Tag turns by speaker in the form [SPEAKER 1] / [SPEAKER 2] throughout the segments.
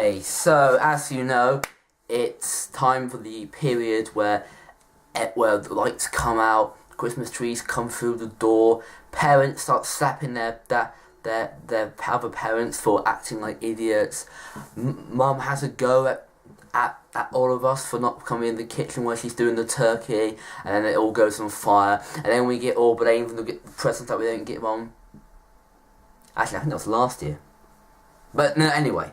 [SPEAKER 1] Okay, so as you know, it's time for the period where the lights come out, Christmas trees come through the door, parents start slapping their other parents for acting like idiots. Mum has a go at all of us for not coming in the kitchen while she's doing the turkey, and then it all goes on fire, and then we get all blamed for the presents that we didn't get on. Actually, I think that was last year. But no, anyway.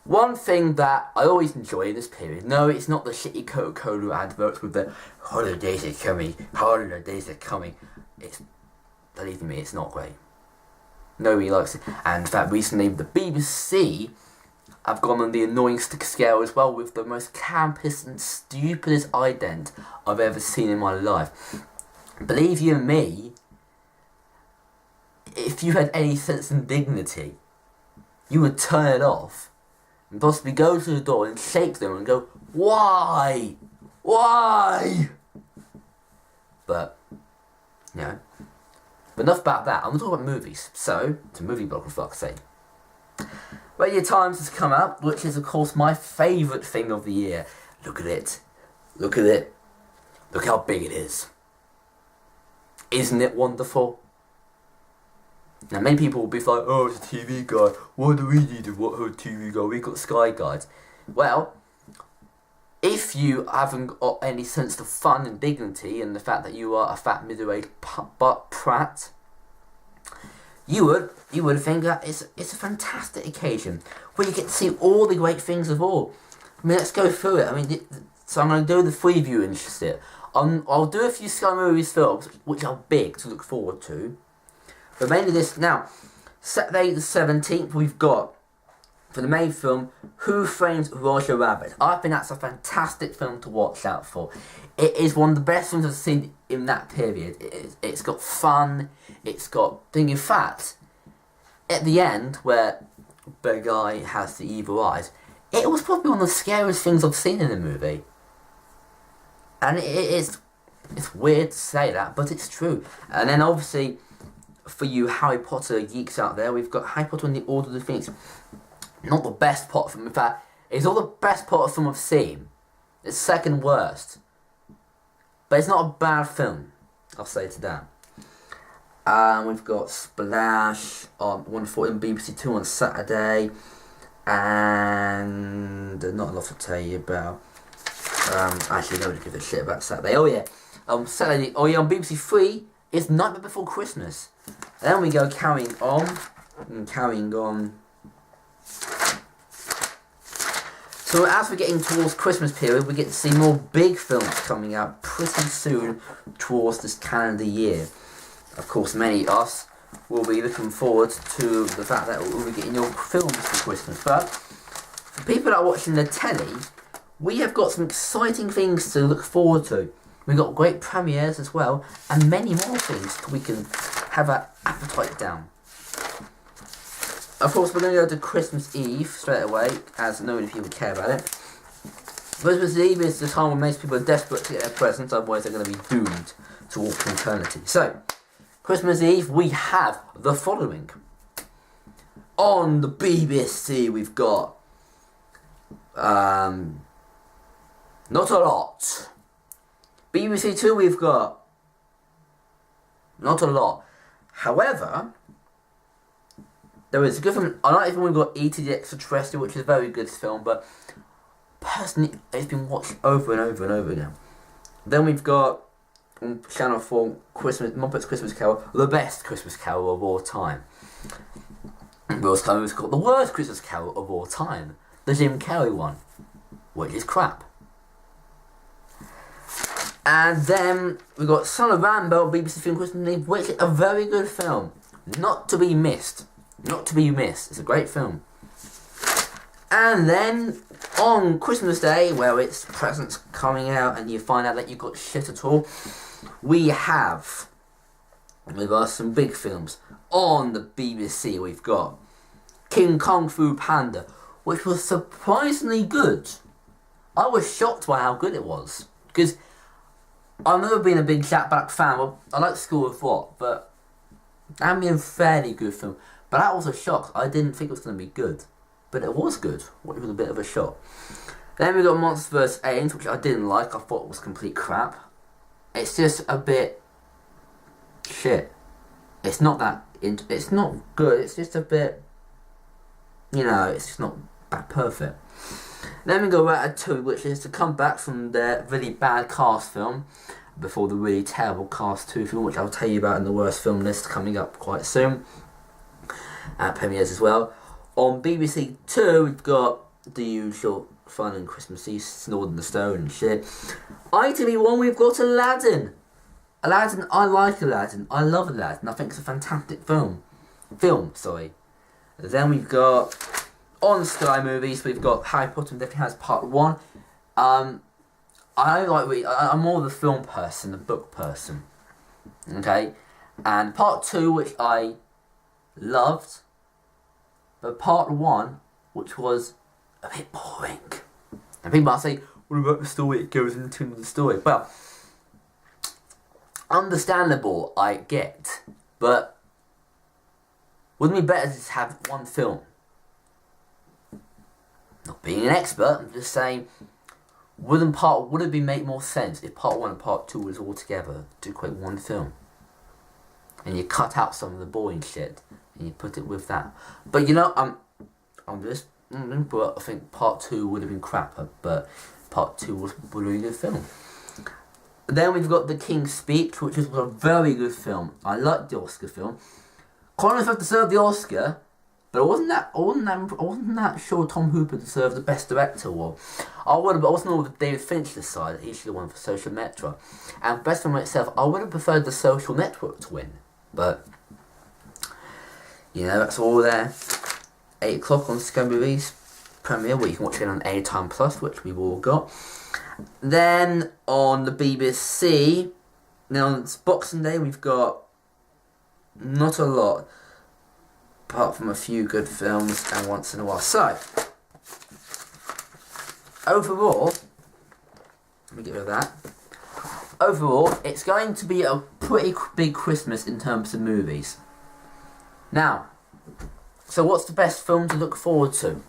[SPEAKER 1] One thing that I always enjoy in this period, no, it's not the shitty Coca-Cola adverts with the holidays are coming, believe me, it's not great. Nobody likes it. And in fact, recently the BBC have gone on the annoying stick scale as well with the most campest and stupidest ident I've ever seen in my life. Believe you me, if you had any sense and dignity, you would turn it off and possibly go to the door and shake them and go, why? Why? But, you know. But enough about that. I'm going to talk about movies. So, it's a movie blog, for fuck's sake. Radio Times has come out, which is, of course, my favourite thing of the year. Look at it. Look at it. Look how big it is. Isn't it wonderful? Now, many people will be like, oh, it's a TV guide. Why do we need a TV guide? We've got Sky Guides. Well, if you haven't got any sense of fun and dignity and the fact that you are a fat middle-aged butt prat, you would think that it's a fantastic occasion where you get to see all the great things of all. I mean, let's go through it. I mean, so I'm going to do the free viewing shit. I'll do a few Sky Movies films which are big to look forward to. But mainly this now, Saturday the 17th, we've got, for the main film, Who Framed Roger Rabbit. I think that's a fantastic film to watch out for. It is one of the best films I've seen in that period. It's got fun, it's got thing. In fact, at the end, where the guy has the evil eyes, it was probably one of the scariest things I've seen in a movie. And it's weird to say that, but it's true. And then obviously, for you Harry Potter geeks out there, we've got Harry Potter and the Order of the Phoenix. Not the best Potter film. In fact, it's not the best Potter film I've seen. It's second worst. But it's not a bad film. I'll say to that. We've got Splash on 1:40 on BBC Two on Saturday. And not a lot to tell you about. Actually, nobody gives a shit about Saturday. Oh yeah. Saturday. Oh yeah, on BBC Three, it's Nightmare Before Christmas. And then we go carrying on. So as we're getting towards Christmas period, we get to see more big films coming out pretty soon towards this calendar year. Of course, many of us will be looking forward to the fact that we'll be getting your films for Christmas. But for people that are watching the telly, we have got some exciting things to look forward to. We've got great premieres as well, and many more things we can have our appetite down. Of course, we're going to go to Christmas Eve straight away, as no many people care about it. Christmas Eve is the time when most people are desperate to get their presents, otherwise they're going to be doomed to walk to eternity. So, Christmas Eve, we have the following. On the BBC, we've got not a lot. BBC Two, we've got not a lot. However, there is a good film. I like even we've got E.T. the Extraterrestrial, which is a very good film, but personally, it's been watched over and over and over again. Then we've got on Channel 4 Muppets Christmas Carol, the best Christmas Carol of all time. We also have got the worst Christmas Carol of all time, the Jim Carrey one, which is crap. And then we've got Son of Rambo, BBC Film Christmas Eve, which is a very good film, not to be missed. Not to be missed. It's a great film. And then on Christmas Day, where it's presents coming out and you find out that you've got shit at all, we have with us some big films. On the BBC, we've got King Kong Fu Panda, which was surprisingly good. I was shocked by how good it was, because I've never been a big Jack Black fan. Well, I like School of Rock, but that been a fairly good film. But that was a shock. I didn't think it was going to be good. but it was good, which was a bit of a shock. Then we got Monsters vs. Aliens, which I didn't like. I thought it was complete crap. It's just a bit shit. It's not that. It's not good. It's just a bit. It's just not that perfect. Then we go Ratatouille, which is to come back from their really bad Cast film before the really terrible Cast 2 film, which I'll tell you about in the worst film list coming up quite soon. Premieres as well. On BBC Two, we've got the usual fun and Christmassy Snowed in the Stone and shit. ITV1, we've got Aladdin. Aladdin, I like Aladdin. I love Aladdin. I think it's a fantastic film. Then we've got, on Sky Movies, we've got Harry Potter and Deathly Hallows Part 1. I'm more of the film person, the book person. Okay? And Part 2, which I loved. But Part 1, which was a bit boring. And people might say, what about the story? It goes into the story. Well, understandable, I get. But wouldn't it be better to just have one film? Not being an expert, I'm just saying, would it make more sense if Part 1 and Part 2 was all together to create one film? And you cut out some of the boring shit and you put it with that. But but I think Part 2 would have been crapper, but Part 2 was a really good film. Then we've got The King's Speech, which was a very good film. I liked the Oscar film. Colin Firth deserved the Oscar, but I wasn't that sure Tom Hooper deserved the Best Director award. I wasn't all with David Fincher's side. He should have won for Social Network. And Best Film itself, I would have preferred The Social Network to win, but that's all there. 8 o'clock on Sky Movies premiere, where you can watch it on Anytime Plus, which we've all got. Then on the BBC, now on Boxing Day, we've got not a lot, apart from a few good films and once in a while. So, overall, let me get rid of that. Overall, it's going to be a pretty big Christmas in terms of movies. Now, so what's the best film to look forward to?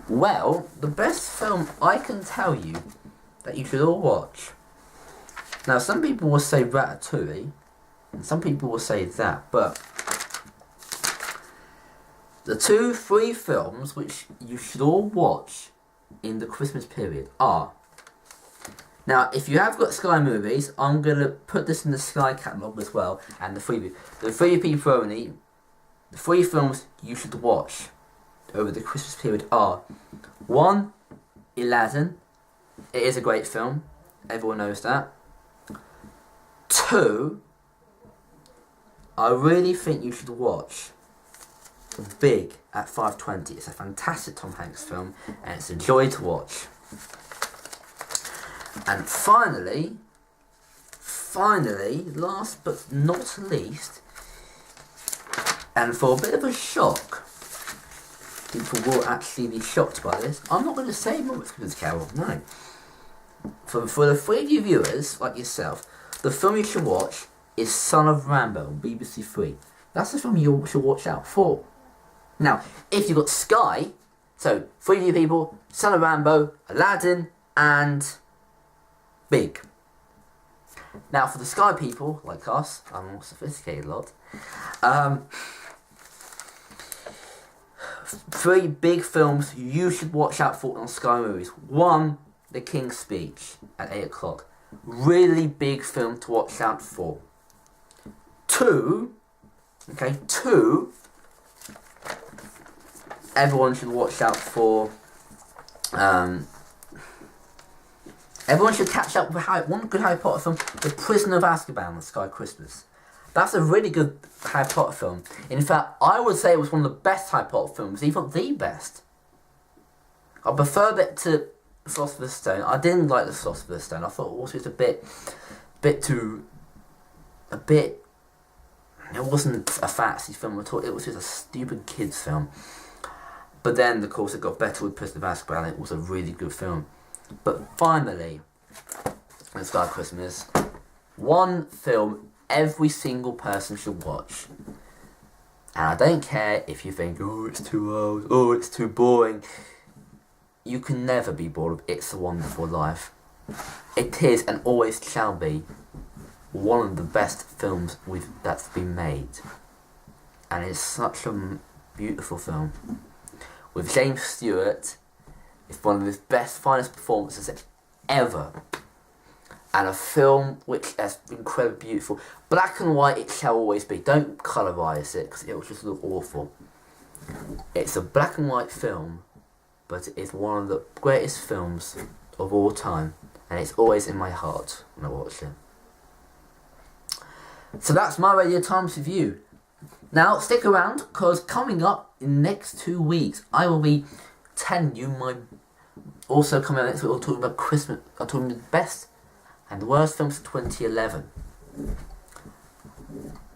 [SPEAKER 1] Well, the best film I can tell you that you should all watch. Now, some people will say Ratatouille, and some people will say that, but the 3 films which you should all watch in the Christmas period are... Now, if you have got Sky Movies, I'm going to put this in the Sky catalogue as well, and the freebie. The freebie for only, the 3 films you should watch over the Christmas period are: 1, Aladdin. It is a great film. Everyone knows that. 2, I really think you should watch Big at 5:20. It's a fantastic Tom Hanks film, and it's a joy to watch. And finally, last but not least, and for a bit of a shock, people will actually be shocked by this. I'm not going to say Muppets Christmas Carol, no. For the 3 of you viewers, like yourself, the film you should watch is Son of Rambow on BBC 3. That's the film you should watch out for. Now, if you've got Sky, so 3 of you people, Son of Rambow, Aladdin, and Big. Now, for the Sky people, like us, I'm a more sophisticated lot, 3 big films you should watch out for on Sky Movies. 1, The King's Speech at 8 o'clock. Really big film to watch out for. 2, everyone should watch out for, everyone should catch up with one good Harry Potter film, The Prisoner of Azkaban on Sky Christmas. That's a really good Harry Potter film. In fact, I would say it was one of the best Harry Potter films, if not the best. I prefer it to Philosopher's Stone. I didn't like the Philosopher's Stone. I thought also it was it wasn't a fantasy film at all. It was just a stupid kids film. But then, of course, it got better with Prisoner of Azkaban. It was a really good film. But finally, on Sky Christmas, one film every single person should watch. And I don't care if you think, oh, it's too old, oh, it's too boring. You can never be bored of It's a Wonderful Life. It is, and always shall be, one of the best films that's been made. And it's such a beautiful film. With James Stewart, it's one of his best, finest performances ever. And a film which is incredibly beautiful. Black and white it shall always be. Don't colorise it, because it will just look awful. It's a black and white film, but it is one of the greatest films of all time. And it's always in my heart when I watch it. So that's my Radio Times review. Now, stick around, because coming up in the next 2 weeks, I will be telling you my... Also coming out next week, we'll talk about Christmas. I'm talking about the best and the worst films of 2011.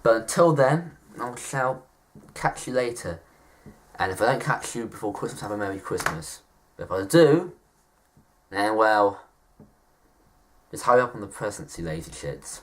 [SPEAKER 1] But until then, I shall catch you later. And if I don't catch you before Christmas, have a Merry Christmas. But if I do, then well, just hurry up on the presents, you lazy shits.